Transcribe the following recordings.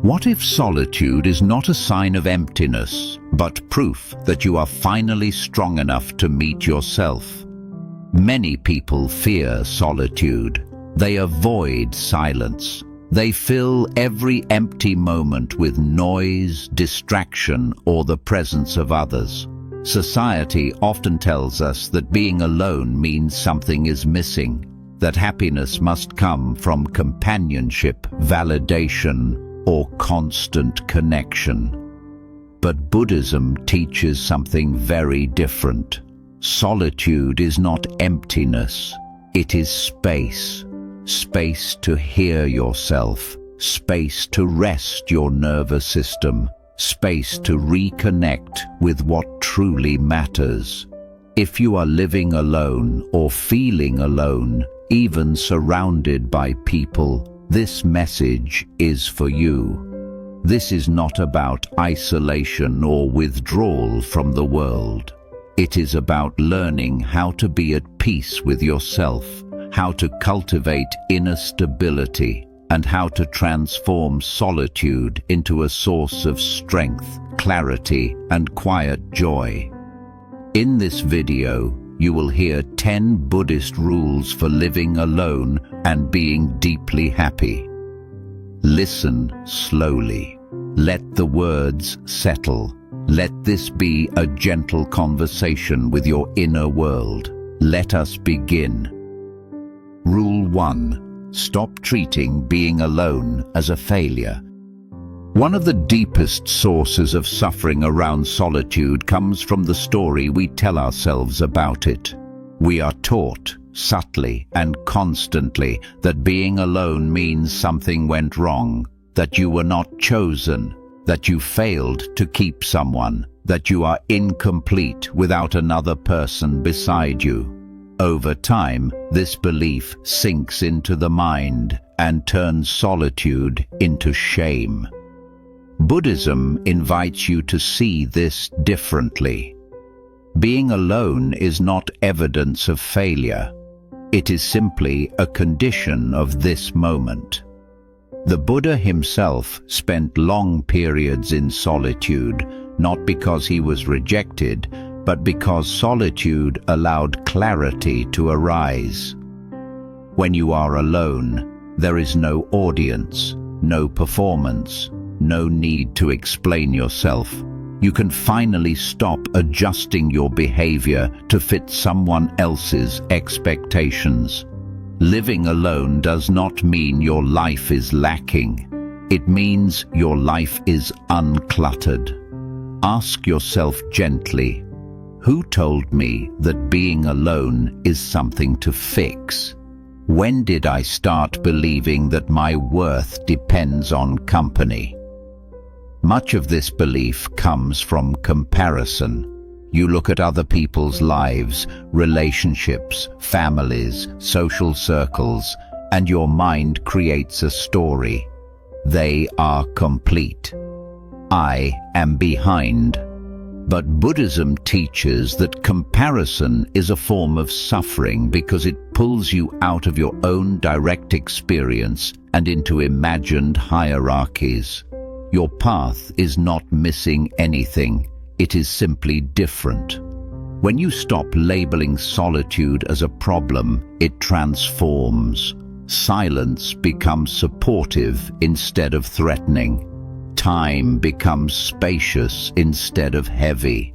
What if solitude is not a sign of emptiness, but proof that you are finally strong enough to meet yourself? Many people fear solitude. They avoid silence. They fill every empty moment with noise, distraction, or the presence of others. Society often tells us that being alone means something is missing, that happiness must come from companionship, validation, or constant connection. But Buddhism teaches something very different. Solitude is not emptiness. It is space. Space to hear yourself. Space to rest your nervous system. Space to reconnect with what truly matters. If you are living alone or feeling alone, even surrounded by people, this message is for you. This is not about isolation or withdrawal from the world. It is about learning how to be at peace with yourself, how to cultivate inner stability, and how to transform solitude into a source of strength, clarity, and quiet joy. In this video, you will hear 10 Buddhist rules for living alone and being deeply happy. Listen slowly. Let the words settle. Let this be a gentle conversation with your inner world. Let us begin. Rule 1. Stop treating being alone as a failure. One of the deepest sources of suffering around solitude comes from the story we tell ourselves about it. We are taught, subtly and constantly, that being alone means something went wrong, that you were not chosen, that you failed to keep someone, that you are incomplete without another person beside you. Over time, this belief sinks into the mind and turns solitude into shame. Buddhism invites you to see this differently. Being alone is not evidence of failure. It is simply a condition of this moment. The Buddha himself spent long periods in solitude, not because he was rejected, but because solitude allowed clarity to arise. When you are alone, there is no audience, no performance, no need to explain yourself. You can finally stop adjusting your behavior to fit someone else's expectations. Living alone does not mean your life is lacking. It means your life is uncluttered. Ask yourself gently, who told me that being alone is something to fix? When did I start believing that my worth depends on company? Much of this belief comes from comparison. You look at other people's lives, relationships, families, social circles, and your mind creates a story. They are complete. I am behind. But Buddhism teaches that comparison is a form of suffering because it pulls you out of your own direct experience and into imagined hierarchies. Your path is not missing anything. It is simply different. When you stop labeling solitude as a problem, it transforms. Silence becomes supportive instead of threatening. Time becomes spacious instead of heavy.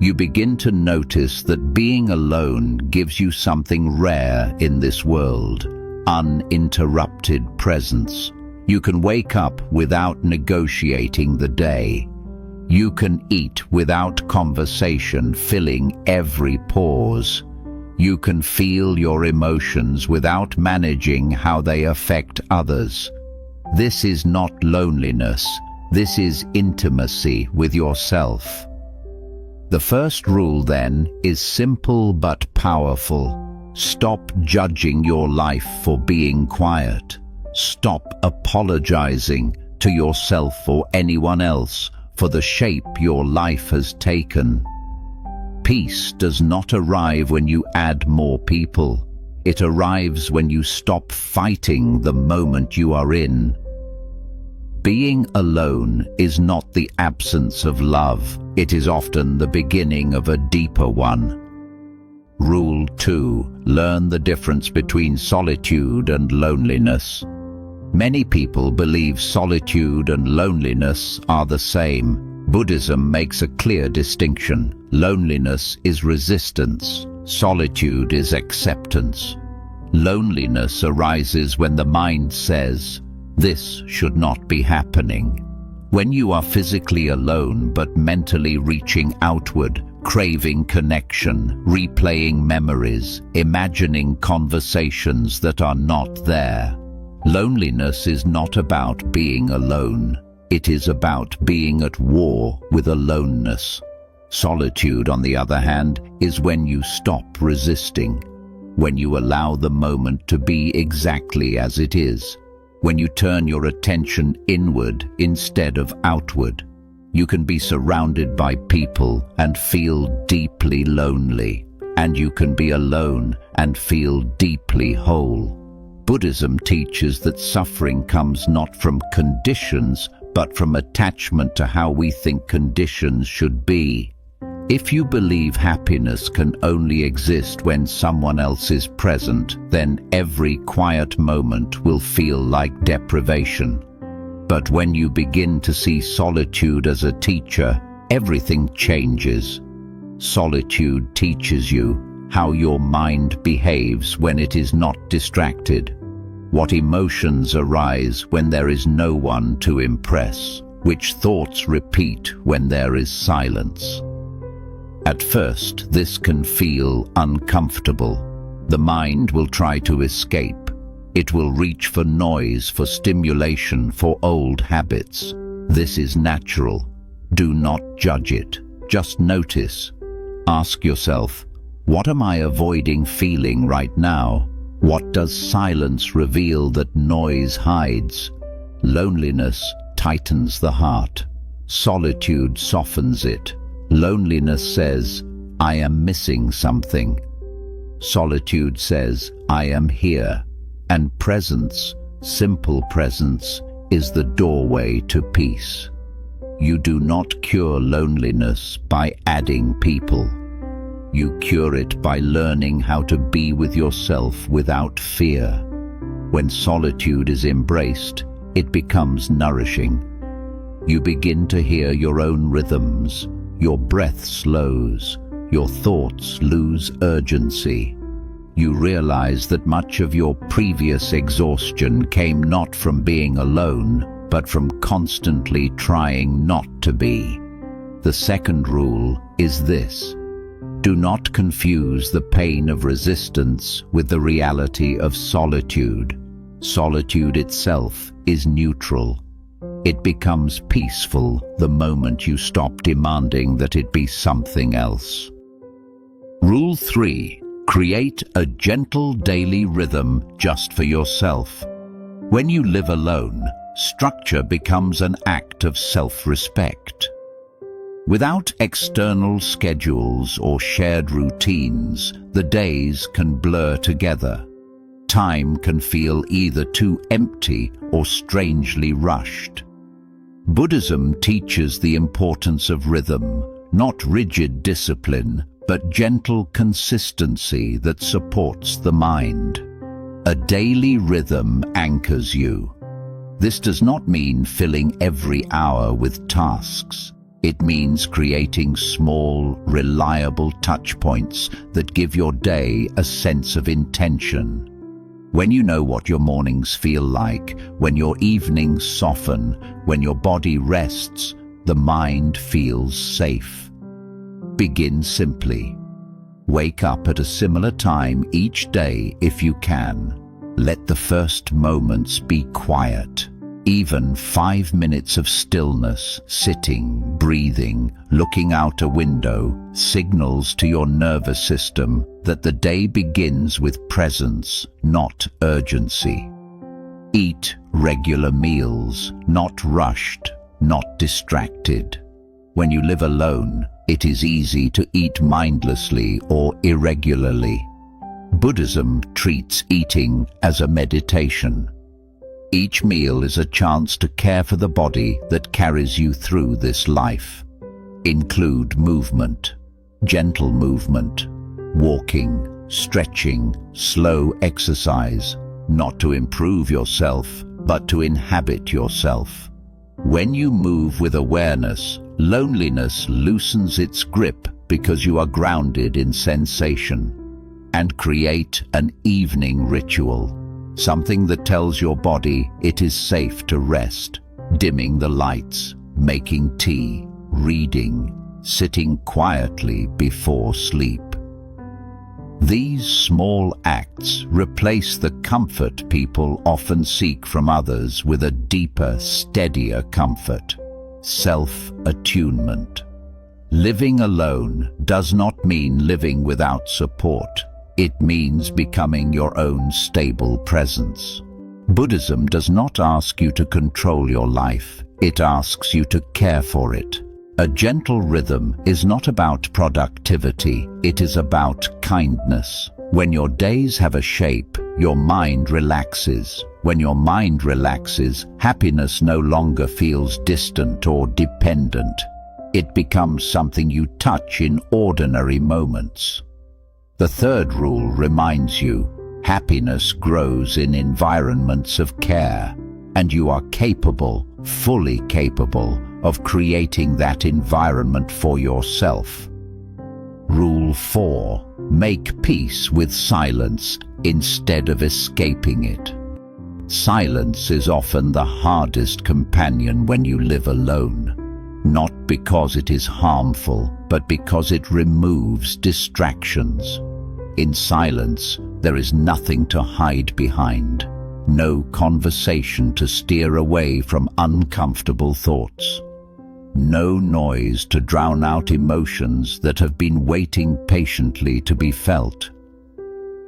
You begin to notice that being alone gives you something rare in this world: uninterrupted presence. You can wake up without negotiating the day. You can eat without conversation filling every pause. You can feel your emotions without managing how they affect others. This is not loneliness. This is intimacy with yourself. The first rule, then, is simple but powerful. Stop judging your life for being quiet. Stop apologizing to yourself or anyone else for the shape your life has taken. Peace does not arrive when you add more people. It arrives when you stop fighting the moment you are in. Being alone is not the absence of love. It is often the beginning of a deeper one. Rule 2. Learn the difference between solitude and loneliness. Many people believe solitude and loneliness are the same. Buddhism makes a clear distinction. Loneliness is resistance. Solitude is acceptance. Loneliness arises when the mind says, "This should not be happening." When you are physically alone but mentally reaching outward, craving connection, replaying memories, imagining conversations that are not there. Loneliness is not about being alone. It is about being at war with aloneness. Solitude, on the other hand, is when you stop resisting, when you allow the moment to be exactly as it is, when you turn your attention inward instead of outward. You can be surrounded by people and feel deeply lonely, and you can be alone and feel deeply whole. Buddhism teaches that suffering comes not from conditions, but from attachment to how we think conditions should be. If you believe happiness can only exist when someone else is present, then every quiet moment will feel like deprivation. But when you begin to see solitude as a teacher, everything changes. Solitude teaches you how your mind behaves when it is not distracted, what emotions arise when there is no one to impress, which thoughts repeat when there is silence. At first, this can feel uncomfortable. The mind will try to escape. It will reach for noise, for stimulation, for old habits. This is natural. Do not judge it. Just notice. Ask yourself, what am I avoiding feeling right now? What does silence reveal that noise hides? Loneliness tightens the heart. Solitude softens it. Loneliness says, "I am missing something." Solitude says, "I am here." And presence, simple presence, is the doorway to peace. You do not cure loneliness by adding people. You cure it by learning how to be with yourself without fear. When solitude is embraced, it becomes nourishing. You begin to hear your own rhythms. Your breath slows. Your thoughts lose urgency. You realize that much of your previous exhaustion came not from being alone, but from constantly trying not to be. The second rule is this: do not confuse the pain of resistance with the reality of solitude. Solitude itself is neutral. It becomes peaceful the moment you stop demanding that it be something else. Rule 3. Create a gentle daily rhythm just for yourself. When you live alone, structure becomes an act of self-respect. Without external schedules or shared routines, the days can blur together. Time can feel either too empty or strangely rushed. Buddhism teaches the importance of rhythm, not rigid discipline, but gentle consistency that supports the mind. A daily rhythm anchors you. This does not mean filling every hour with tasks. It means creating small, reliable touchpoints that give your day a sense of intention. When you know what your mornings feel like, when your evenings soften, when your body rests, the mind feels safe. Begin simply. Wake up at a similar time each day if you can. Let the first moments be quiet. Even 5 minutes of stillness, sitting, breathing, looking out a window, signals to your nervous system that the day begins with presence, not urgency. Eat regular meals, not rushed, not distracted. When you live alone, it is easy to eat mindlessly or irregularly. Buddhism treats eating as a meditation. Each meal is a chance to care for the body that carries you through this life. Include movement, gentle movement, walking, stretching, slow exercise, not to improve yourself, but to inhabit yourself. When you move with awareness, loneliness loosens its grip because you are grounded in sensation. And create an evening ritual, something that tells your body it is safe to rest, dimming the lights, making tea, reading, sitting quietly before sleep. These small acts replace the comfort people often seek from others with a deeper, steadier comfort, self-attunement. Living alone does not mean living without support. It means becoming your own stable presence. Buddhism does not ask you to control your life. It asks you to care for it. A gentle rhythm is not about productivity, it is about kindness. When your days have a shape, your mind relaxes. When your mind relaxes, happiness no longer feels distant or dependent. It becomes something you touch in ordinary moments. The third rule reminds you, happiness grows in environments of care, and you are capable, fully capable, of creating that environment for yourself. Rule 4. Make peace with silence instead of escaping it. Silence is often the hardest companion when you live alone, not because it is harmful, but because it removes distractions. In silence, there is nothing to hide behind, no conversation to steer away from uncomfortable thoughts. No noise to drown out emotions that have been waiting patiently to be felt.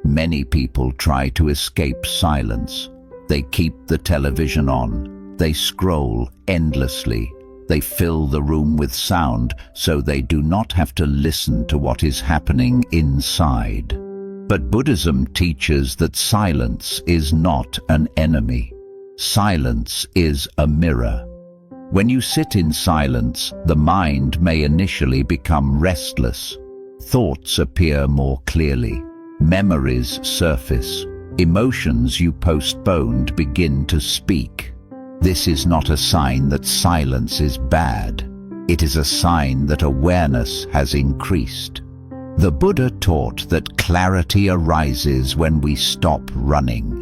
Many people try to escape silence. They keep the television on. They scroll endlessly. They fill the room with sound so they do not have to listen to what is happening inside. But Buddhism teaches that silence is not an enemy. Silence is a mirror. When you sit in silence, the mind may initially become restless. Thoughts appear more clearly. Memories surface. Emotions you postponed begin to speak. This is not a sign that silence is bad. It is a sign that awareness has increased. The Buddha taught that clarity arises when we stop running.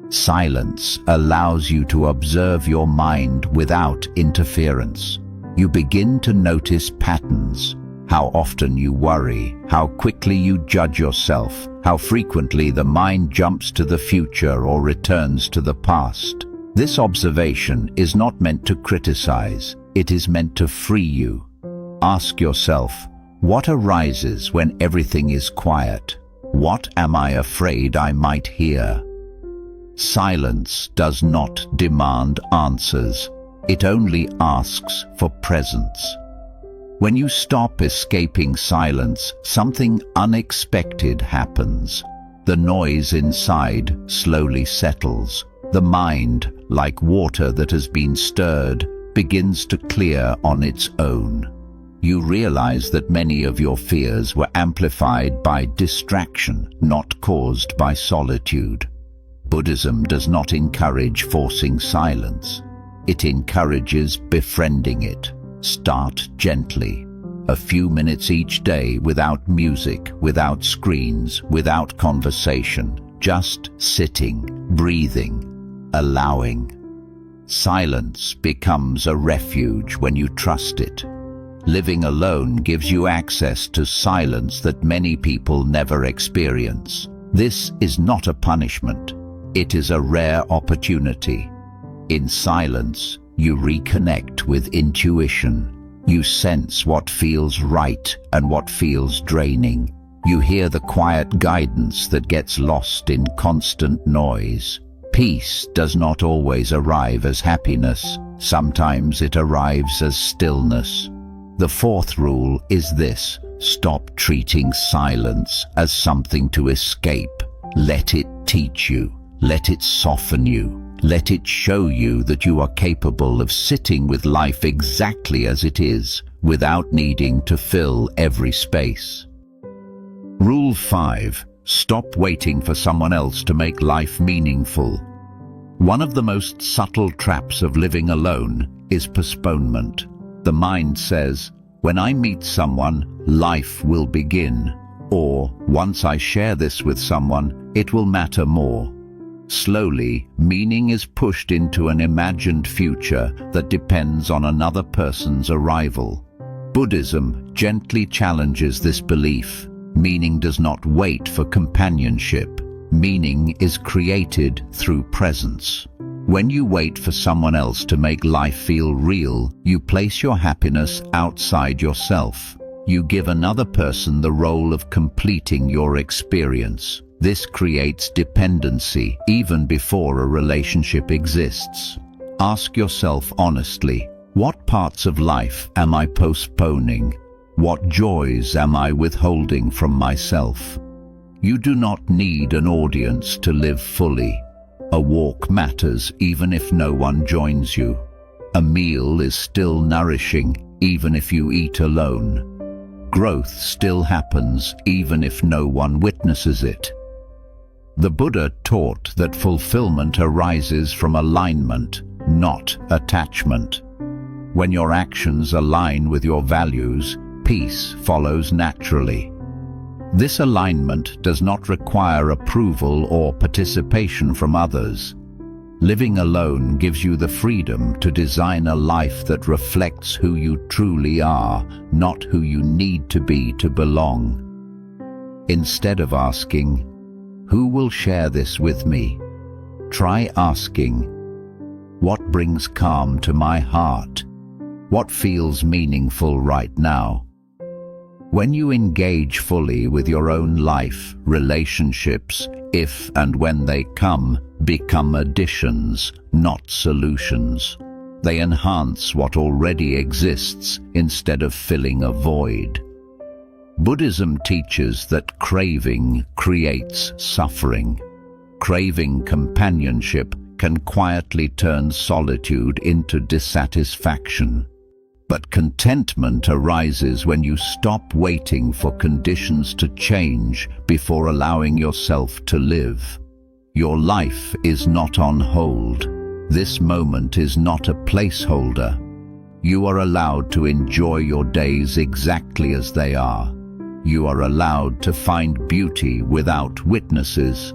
Silence allows you to observe your mind without interference. You begin to notice patterns, how often you worry, how quickly you judge yourself, how frequently the mind jumps to the future or returns to the past. This observation is not meant to criticize, it is meant to free you. Ask yourself, what arises when everything is quiet? What am I afraid I might hear? Silence does not demand answers. It only asks for presence. When you stop escaping silence, something unexpected happens. The noise inside slowly settles. The mind, like water that has been stirred, begins to clear on its own. You realize that many of your fears were amplified by distraction, not caused by solitude. Buddhism does not encourage forcing silence. It encourages befriending it. Start gently. A few minutes each day without music, without screens, without conversation. Just sitting, breathing, allowing. Silence becomes a refuge when you trust it. Living alone gives you access to silence that many people never experience. This is not a punishment. It is a rare opportunity. In silence, you reconnect with intuition. You sense what feels right and what feels draining. You hear the quiet guidance that gets lost in constant noise. Peace does not always arrive as happiness. Sometimes it arrives as stillness. The fourth rule is this: stop treating silence as something to escape. Let it teach you. Let it soften you. Let it show you that you are capable of sitting with life exactly as it is, without needing to fill every space. Rule 5. Stop waiting for someone else to make life meaningful. One of the most subtle traps of living alone is postponement. The mind says, when I meet someone, life will begin. Or, once I share this with someone, it will matter more. Slowly, meaning is pushed into an imagined future that depends on another person's arrival. Buddhism gently challenges this belief. Meaning does not wait for companionship. Meaning is created through presence. When you wait for someone else to make life feel real, you place your happiness outside yourself. You give another person the role of completing your experience. This creates dependency even before a relationship exists. Ask yourself honestly, what parts of life am I postponing? What joys am I withholding from myself? You do not need an audience to live fully. A walk matters even if no one joins you. A meal is still nourishing even if you eat alone. Growth still happens even if no one witnesses it. The Buddha taught that fulfillment arises from alignment, not attachment. When your actions align with your values, peace follows naturally. This alignment does not require approval or participation from others. Living alone gives you the freedom to design a life that reflects who you truly are, not who you need to be to belong. Instead of asking, "Who will share this with me?" try asking, "What brings calm to my heart? What feels meaningful right now?" When you engage fully with your own life, relationships, if and when they come, become additions, not solutions. They enhance what already exists instead of filling a void. Buddhism teaches that craving creates suffering. Craving companionship can quietly turn solitude into dissatisfaction. But contentment arises when you stop waiting for conditions to change before allowing yourself to live. Your life is not on hold. This moment is not a placeholder. You are allowed to enjoy your days exactly as they are. You are allowed to find beauty without witnesses.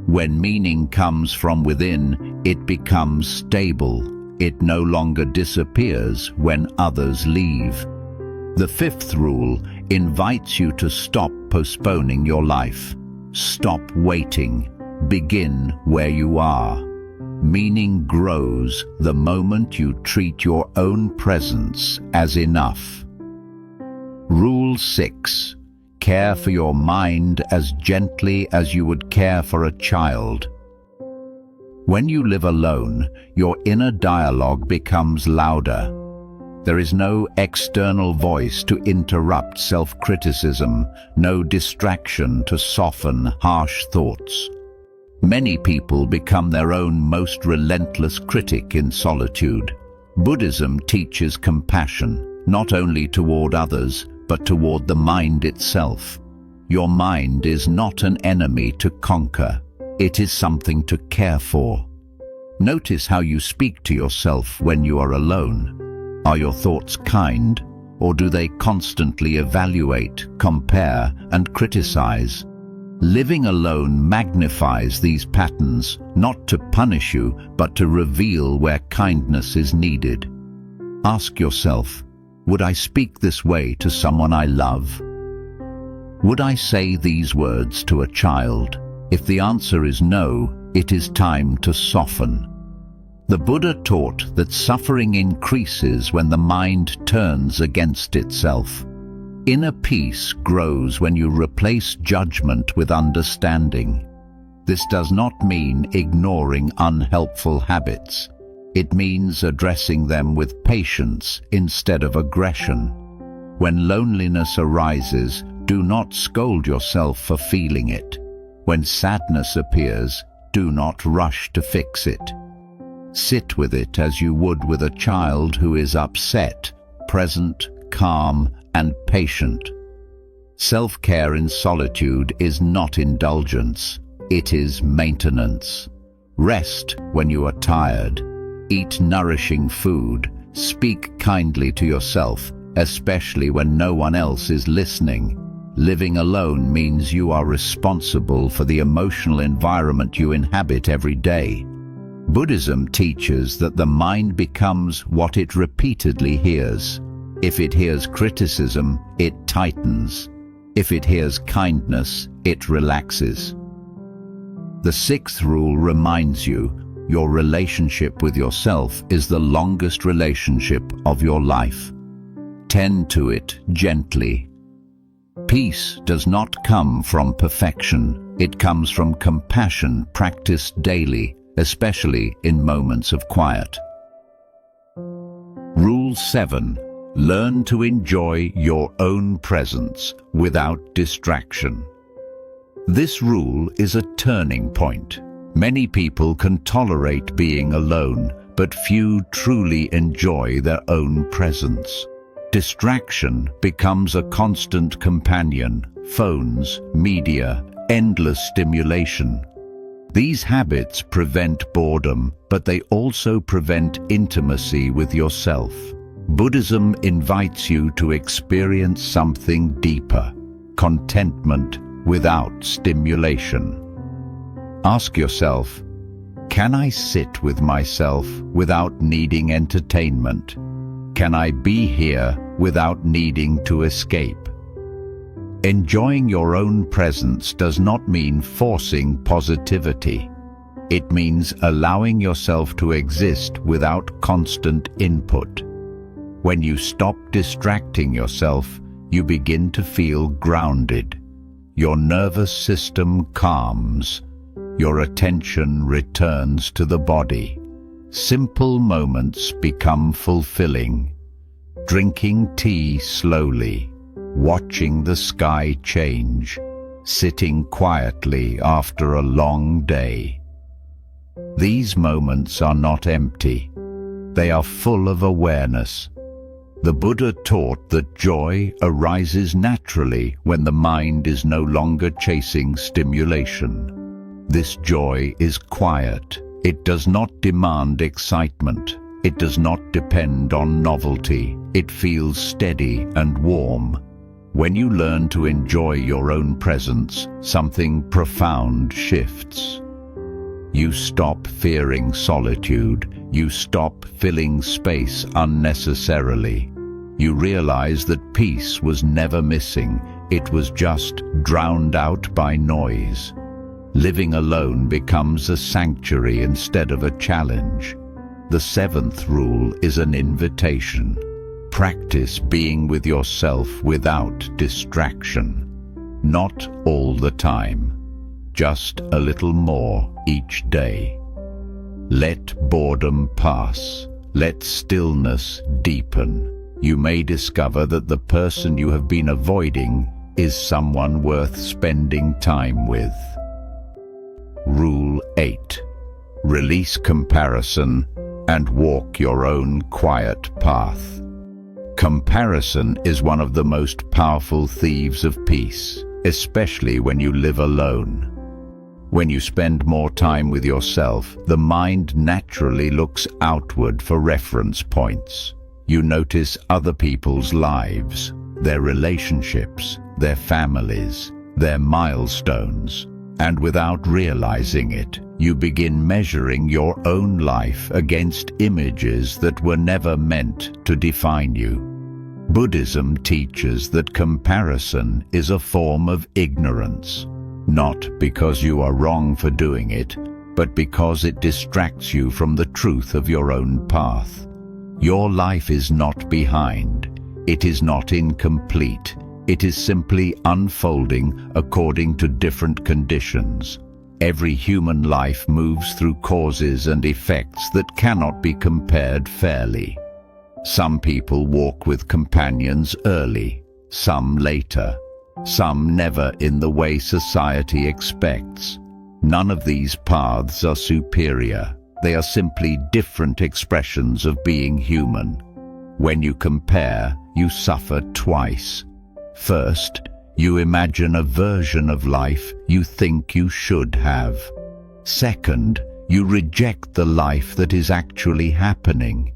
When meaning comes from within, it becomes stable. It no longer disappears when others leave. The 5th rule invites you to stop postponing your life. Stop waiting. Begin where you are. Meaning grows the moment you treat your own presence as enough. Rule 6. Care for your mind as gently as you would care for a child. When you live alone, your inner dialogue becomes louder. There is no external voice to interrupt self-criticism, no distraction to soften harsh thoughts. Many people become their own most relentless critic in solitude. Buddhism teaches compassion, not only toward others, but toward the mind itself. Your mind is not an enemy to conquer. It is something to care for. Notice how you speak to yourself when you are alone. Are your thoughts kind, or do they constantly evaluate, compare, and criticize? Living alone magnifies these patterns, not to punish you, but to reveal where kindness is needed. Ask yourself, would I speak this way to someone I love? Would I say these words to a child? If the answer is no, it is time to soften. The Buddha taught that suffering increases when the mind turns against itself. Inner peace grows when you replace judgment with understanding. This does not mean ignoring unhelpful habits. It means addressing them with patience instead of aggression. When loneliness arises, do not scold yourself for feeling it. When sadness appears, do not rush to fix it. Sit with it as you would with a child who is upset, present, calm, and patient. Self-care in solitude is not indulgence, it is maintenance. Rest when you are tired. Eat nourishing food. Speak kindly to yourself, especially when no one else is listening. Living alone means you are responsible for the emotional environment you inhabit every day. Buddhism teaches that the mind becomes what it repeatedly hears. If it hears criticism, it tightens. If it hears kindness, it relaxes. The sixth rule reminds you, your relationship with yourself is the longest relationship of your life. Tend to it gently. Peace does not come from perfection. It comes from compassion practiced daily, especially in moments of quiet. Rule 7. Learn to enjoy your own presence without distraction. This rule is a turning point. Many people can tolerate being alone, but few truly enjoy their own presence. Distraction becomes a constant companion: phones, media, endless stimulation. These habits prevent boredom, but they also prevent intimacy with yourself. Buddhism invites you to experience something deeper: contentment without stimulation. Ask yourself, can I sit with myself without needing entertainment? Can I be here without needing to escape? Enjoying your own presence does not mean forcing positivity. It means allowing yourself to exist without constant input. When you stop distracting yourself, you begin to feel grounded. Your nervous system calms. Your attention returns to the body. Simple moments become fulfilling. Drinking tea slowly, watching the sky change, sitting quietly after a long day. These moments are not empty. They are full of awareness. The Buddha taught that joy arises naturally when the mind is no longer chasing stimulation. This joy is quiet. It does not demand excitement. It does not depend on novelty. It feels steady and warm. When you learn to enjoy your own presence, something profound shifts. You stop fearing solitude. You stop filling space unnecessarily. You realize that peace was never missing. It was just drowned out by noise. Living alone becomes a sanctuary instead of a challenge. The seventh rule is an invitation. Practice being with yourself without distraction. Not all the time. Just a little more each day. Let boredom pass. Let stillness deepen. You may discover that the person you have been avoiding is someone worth spending time with. Rule 8. Release comparison and walk your own quiet path. Comparison is one of the most powerful thieves of peace, especially when you live alone. When you spend more time with yourself, the mind naturally looks outward for reference points. You notice other people's lives, their relationships, their families, their milestones. And without realizing it, you begin measuring your own life against images that were never meant to define you. Buddhism teaches that comparison is a form of ignorance, not because you are wrong for doing it, but because it distracts you from the truth of your own path. Your life is not behind. It is not incomplete. It is simply unfolding according to different conditions. Every human life moves through causes and effects that cannot be compared fairly. Some people walk with companions early, some later, some never in the way society expects. None of these paths are superior. They are simply different expressions of being human. When you compare, you suffer twice. First, you imagine a version of life you think you should have. Second, you reject the life that is actually happening.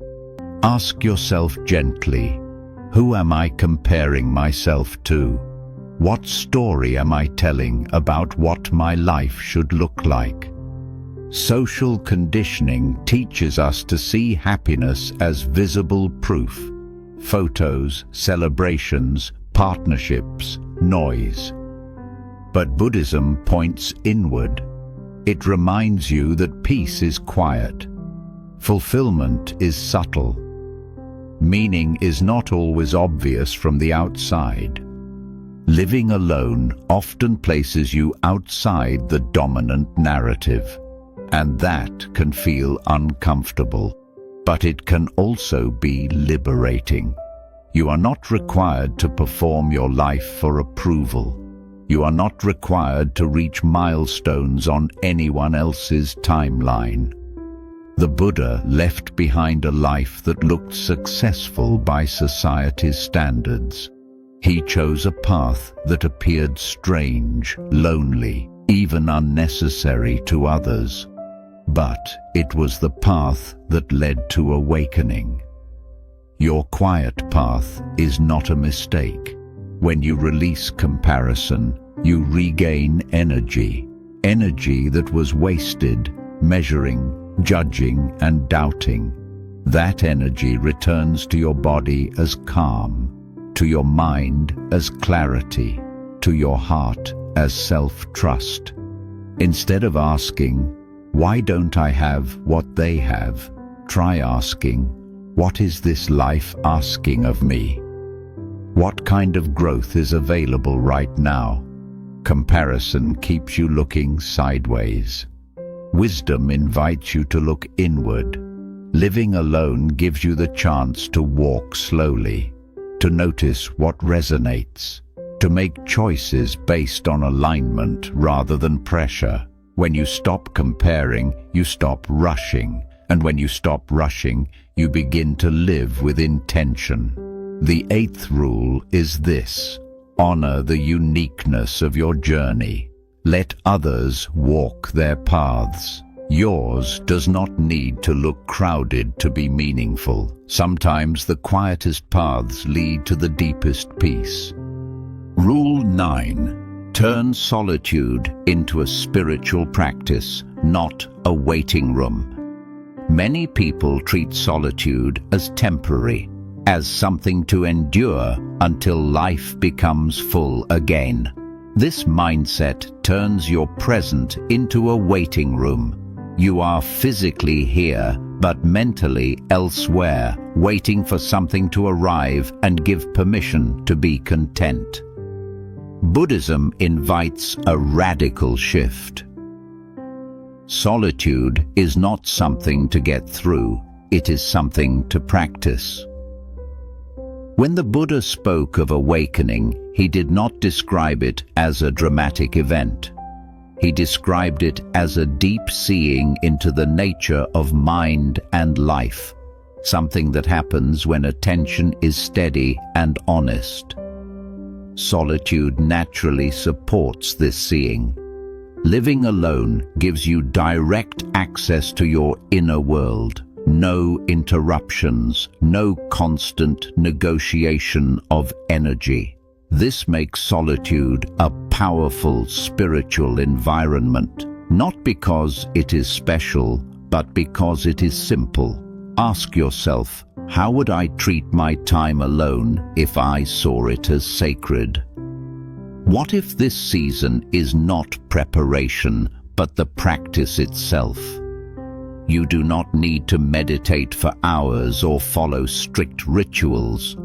Ask yourself gently, who am I comparing myself to? What story am I telling about what my life should look like? Social conditioning teaches us to see happiness as visible proof. Photos, celebrations, partnerships, noise. But Buddhism points inward. It reminds you that peace is quiet. Fulfillment is subtle. Meaning is not always obvious from the outside. Living alone often places you outside the dominant narrative, and that can feel uncomfortable. But it can also be liberating. You are not required to perform your life for approval. You are not required to reach milestones on anyone else's timeline. The Buddha left behind a life that looked successful by society's standards. He chose a path that appeared strange, lonely, even unnecessary to others. But it was the path that led to awakening. Your quiet path is not a mistake. When you release comparison, you regain energy. Energy that was wasted, measuring, judging, and doubting. That energy returns to your body as calm, to your mind as clarity, to your heart as self-trust. Instead of asking, why don't I have what they have? Try asking, what is this life asking of me? What kind of growth is available right now? Comparison keeps you looking sideways. Wisdom invites you to look inward. Living alone gives you the chance to walk slowly, to notice what resonates, to make choices based on alignment rather than pressure. When you stop comparing, you stop rushing. And when you stop rushing, you begin to live with intention. The 8th rule is this: honor the uniqueness of your journey. Let others walk their paths. Yours does not need to look crowded to be meaningful. Sometimes the quietest paths lead to the deepest peace. Rule 9. Turn solitude into a spiritual practice, not a waiting room. Many people treat solitude as temporary, as something to endure until life becomes full again. This mindset turns your present into a waiting room. You are physically here, but mentally elsewhere, waiting for something to arrive and give permission to be content. Buddhism invites a radical shift. Solitude is not something to get through, it is something to practice. When the Buddha spoke of awakening, he did not describe it as a dramatic event. He described it as a deep seeing into the nature of mind and life, something that happens when attention is steady and honest. Solitude naturally supports this seeing. Living alone gives you direct access to your inner world. No interruptions, no constant negotiation of energy. This makes solitude a powerful spiritual environment, not because it is special, but because it is simple. Ask yourself, how would I treat my time alone if I saw it as sacred? What if this season is not preparation, but the practice itself? You do not need to meditate for hours or follow strict rituals.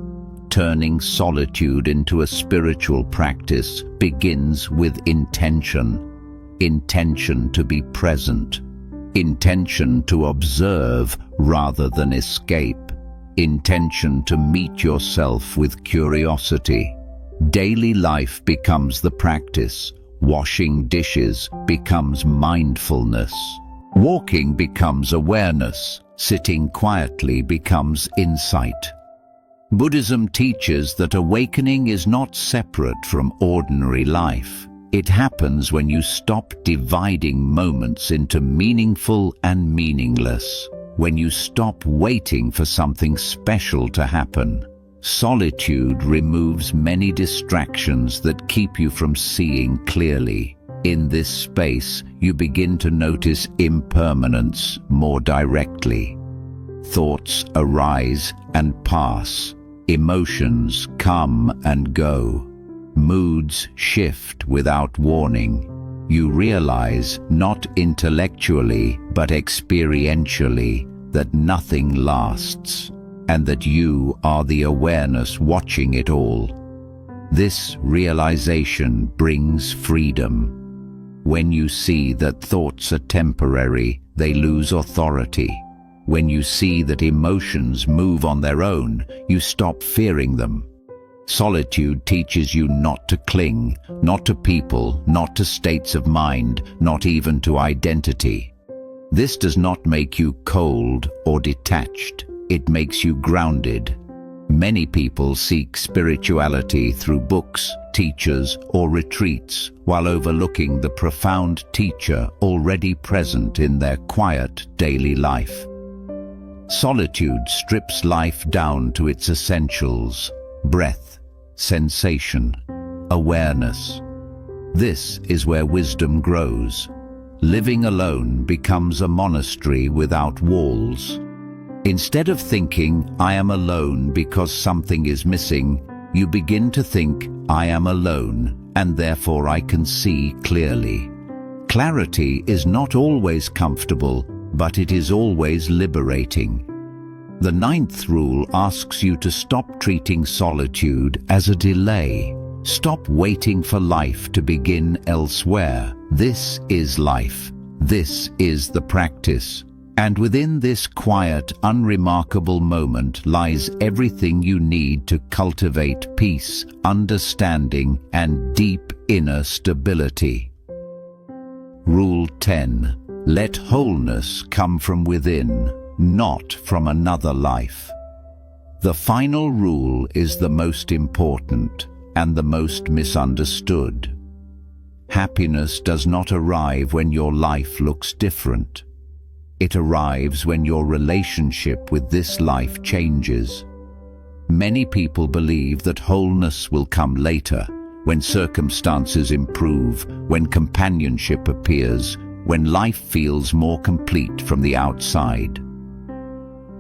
Turning solitude into a spiritual practice begins with intention. Intention to be present. Intention to observe rather than escape. Intention to meet yourself with curiosity. Daily life becomes the practice. Washing dishes becomes mindfulness. Walking becomes awareness. Sitting quietly becomes insight. Buddhism teaches that awakening is not separate from ordinary life. It happens when you stop dividing moments into meaningful and meaningless, when you stop waiting for something special to happen. Solitude removes many distractions that keep you from seeing clearly. In this space, you begin to notice impermanence more directly. Thoughts arise and pass. Emotions come and go. Moods shift without warning. You realize, not intellectually but experientially, that nothing lasts, and that you are the awareness watching it all. This realization brings freedom. When you see that thoughts are temporary, they lose authority. When you see that emotions move on their own, you stop fearing them. Solitude teaches you not to cling, not to people, not to states of mind, not even to identity. This does not make you cold or detached. It makes you grounded. Many people seek spirituality through books, teachers, or retreats, while overlooking the profound teacher already present in their quiet daily life. Solitude strips life down to its essentials: breath, sensation, awareness. This is where wisdom grows. Living alone becomes a monastery without walls. Instead of thinking, "I am alone because something is missing," you begin to think, "I am alone, and therefore I can see clearly." Clarity is not always comfortable, but it is always liberating. The 9th rule asks you to stop treating solitude as a delay. Stop waiting for life to begin elsewhere. This is life. This is the practice. And within this quiet, unremarkable moment lies everything you need to cultivate peace, understanding, and deep inner stability. Rule 10. Let wholeness come from within, not from another life. The final rule is the most important and the most misunderstood. Happiness does not arrive when your life looks different. It arrives when your relationship with this life changes. Many people believe that wholeness will come later, when circumstances improve, when companionship appears, when life feels more complete from the outside.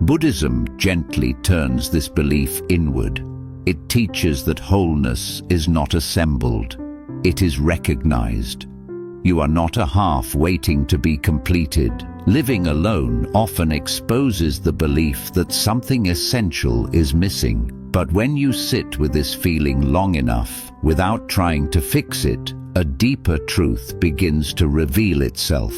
Buddhism gently turns this belief inward. It teaches that wholeness is not assembled. It is recognized. You are not a half waiting to be completed. Living alone often exposes the belief that something essential is missing. But when you sit with this feeling long enough, without trying to fix it, a deeper truth begins to reveal itself.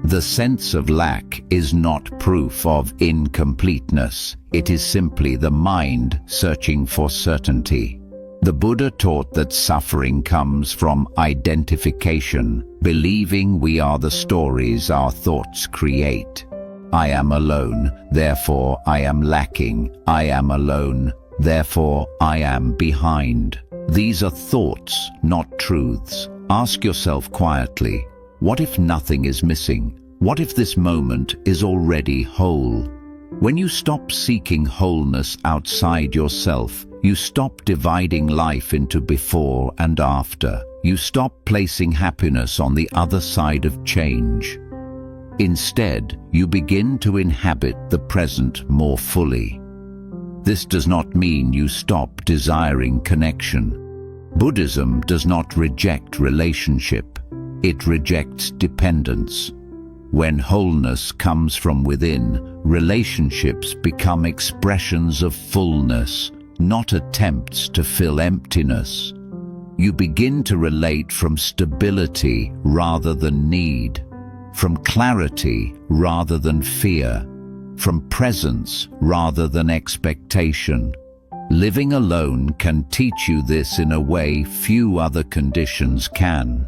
The sense of lack is not proof of incompleteness. It is simply the mind searching for certainty. The Buddha taught that suffering comes from identification, believing we are the stories our thoughts create. I am alone, therefore I am lacking. I am alone, therefore I am behind. These are thoughts, not truths. Ask yourself quietly, what if nothing is missing? What if this moment is already whole? When you stop seeking wholeness outside yourself, you stop dividing life into before and after. You stop placing happiness on the other side of change. Instead, you begin to inhabit the present more fully. This does not mean you stop desiring connection. Buddhism does not reject relationship. It rejects dependence. When wholeness comes from within, relationships become expressions of fullness, not attempts to fill emptiness. You begin to relate from stability rather than need, from clarity rather than fear, from presence rather than expectation. Living alone can teach you this in a way few other conditions can.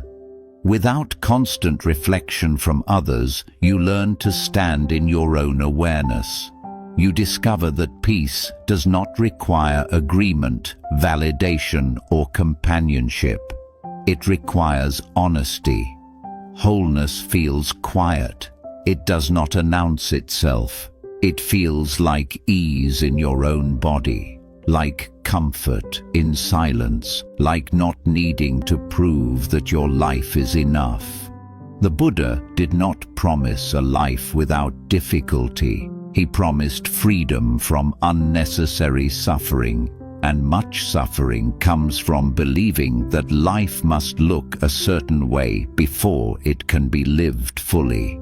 Without constant reflection from others, you learn to stand in your own awareness. You discover that peace does not require agreement, validation, or companionship. It requires honesty. Wholeness feels quiet. It does not announce itself. It feels like ease in your own body, like comfort in silence, like not needing to prove that your life is enough. The Buddha did not promise a life without difficulty. He promised freedom from unnecessary suffering, and much suffering comes from believing that life must look a certain way before it can be lived fully.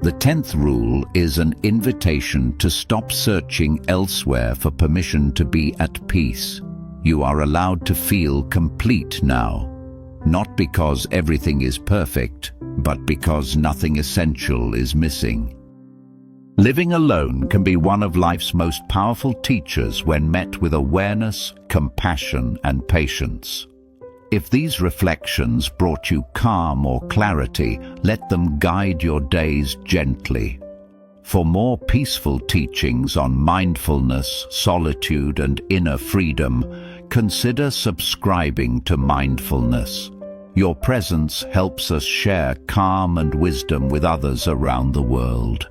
The 10th rule is an invitation to stop searching elsewhere for permission to be at peace. You are allowed to feel complete now, not because everything is perfect, but because nothing essential is missing. Living alone can be one of life's most powerful teachers when met with awareness, compassion, and patience. If these reflections brought you calm or clarity, let them guide your days gently. For more peaceful teachings on mindfulness, solitude, and inner freedom, consider subscribing to Mindfulness. Your presence helps us share calm and wisdom with others around the world.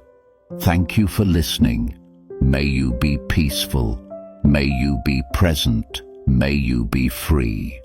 Thank you for listening. May you be peaceful. May you be present. May you be free.